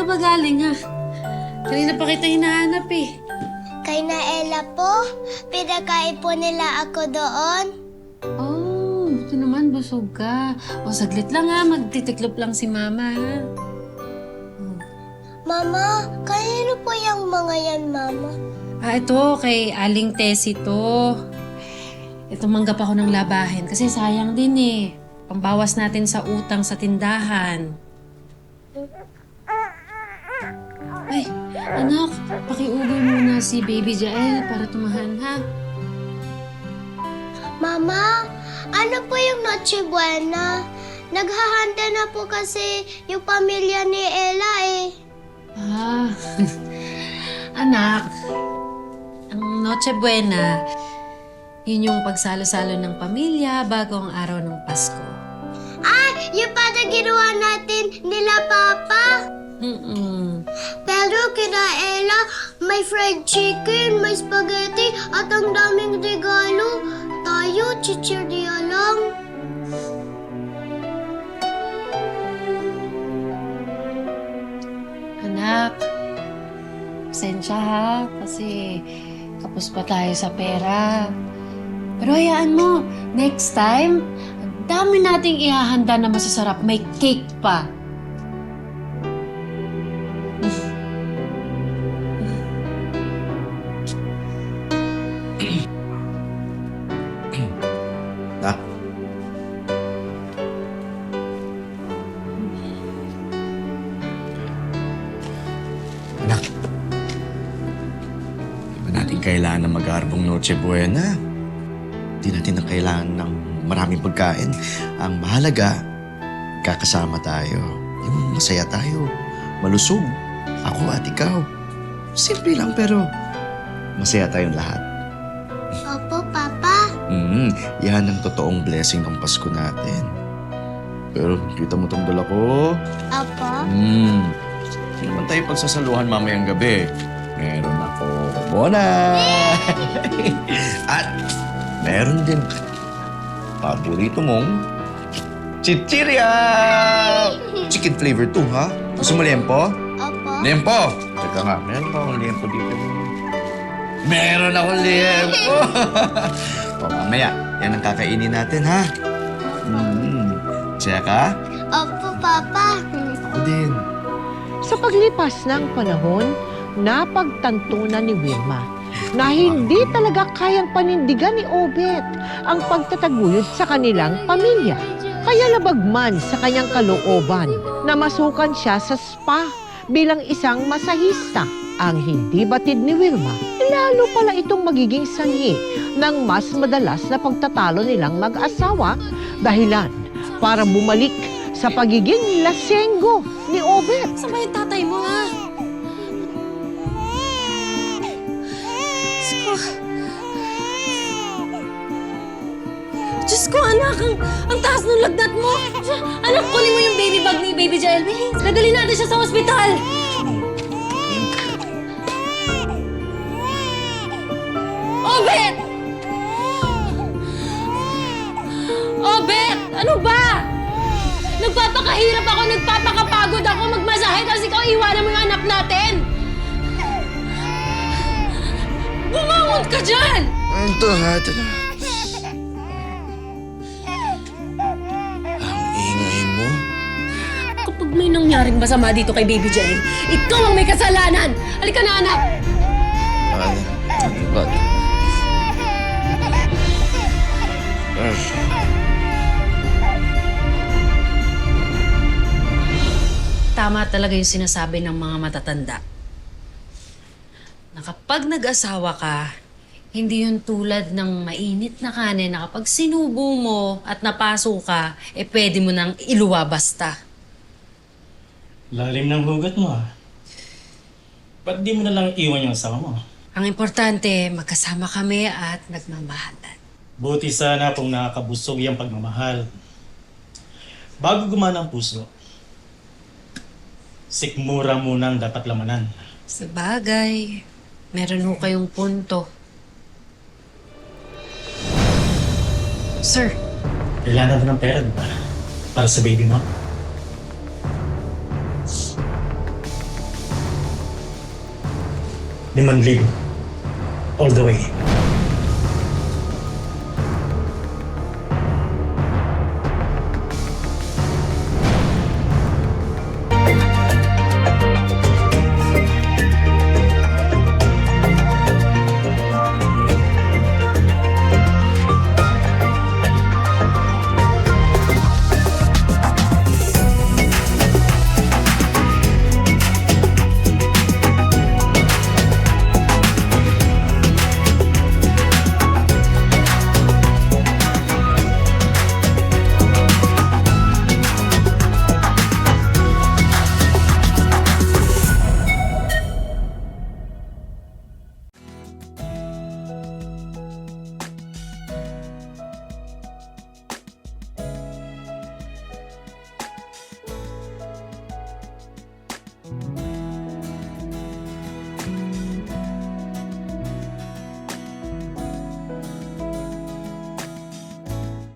ka ba galing, ha? Kanina pa kita hinahanap, eh. Kay Naela po, pinakain po nila ako doon. Oh, ito naman, busog ka. O, saglit lang, ha. Magtitiklop lang si Mama, ha? Mama, kanino po yung mga yan, Mama? Ito, kay Aling Tessie to. Ito, manggap ako ng labahin kasi sayang din, eh. Pambawas natin sa utang sa tindahan. Ay, anak, pakiugol muna si Baby Jael para tumahan, ha? Mama, ano po yung Noche Buena? Naghahanda na po kasi yung pamilya ni Ella eh. Ah, anak, ang Noche Buena, yun yung pagsalo-salo ng pamilya bago ang araw ng Pasko. Ah, yung pata ginawa natin nila Papa. Pero kina Ella, may fried chicken, may spaghetti, at ang daming regalo. Tayo, chichirya lang. Anak, pasensya ha, kasi kapos pa tayo sa pera. Pero hayaan mo, next time, ang dami nating ihahanda na masasarap. May cake pa. Nak. Anak. Di ba natin kailangan ng mag-aarbong Noche Buena? Di natin na kailangan ng maraming pagkain. Ang mahalaga, kakasama tayo. Yung masaya tayo. Malusog. Ako at ikaw. Simple lang pero masaya tayong lahat. Opo, Papa. Yan ang totoong blessing ng Pasko natin. Pero kita mo tong dala ko. Opo. Hindi naman tayo pagsasaluhan mamayang gabi. Meron ako bona. At meron din paborito mong chichirya. Chicken flavor to, ha? Gusto mo liempo? Opo. Liempo! Teka nga, meron pa akong liempo dito. Meron akong liempo! O, mamaya, yan ang kakainin natin, ha? Tsaka? Opo, Papa. Ako din. Sa paglipas ng panahon, napagtanto na ni Wilma na hindi talaga kayang panindigan ni Obet ang pagtataguyod sa kanilang pamilya. Kaya labagman sa kanyang kalooban na masukan siya sa spa bilang isang masahista. Ang hindi batid ni Wilma, lalo pala itong magiging sanhi ng mas madalas na pagtatalo nilang mag-asawa, dahilan para bumalik sa pagiging lasenggo ni Obet. Saan ba yung tatay mo, ha? Diyos ko, anak, ang taas ng lagnat mo. Anak, kunin mo yung baby bag ni Baby Jael. Dadali natin siya sa ospital. Obet! Obet! Ano ba? Nagpapakahirap ako, nagpapakapagod ako magmasahe kasi ikaw iwanan mo yung anak natin. Bumangon ka dyan! Ito na. Ang ingay mo. Kapag may nangyaring masama dito kay Baby Jael, ikaw ang may kasalanan! Halika na, anak! Ano ba? Tama talaga yung sinasabi ng mga matatanda. Na kapag nag-asawa ka, hindi yun tulad ng mainit na kanin na kapag sinubo mo at napaso ka, pwede mo nang iluwa basta. Lalim ng hugot mo, ah. Ba't di mo na lang iwan yung asawa mo? Ang importante, magkasama kami at nagmamahalan. Buti sana kung nakakabusog yung pagmamahal. Bago gumana ang puso, sikmura muna ang dapat lamanan. Sa bagay, meron ho kayong punto. Sir, Kailangan mo ng pera, di ba? Para sa baby mo. 5,000. All the way.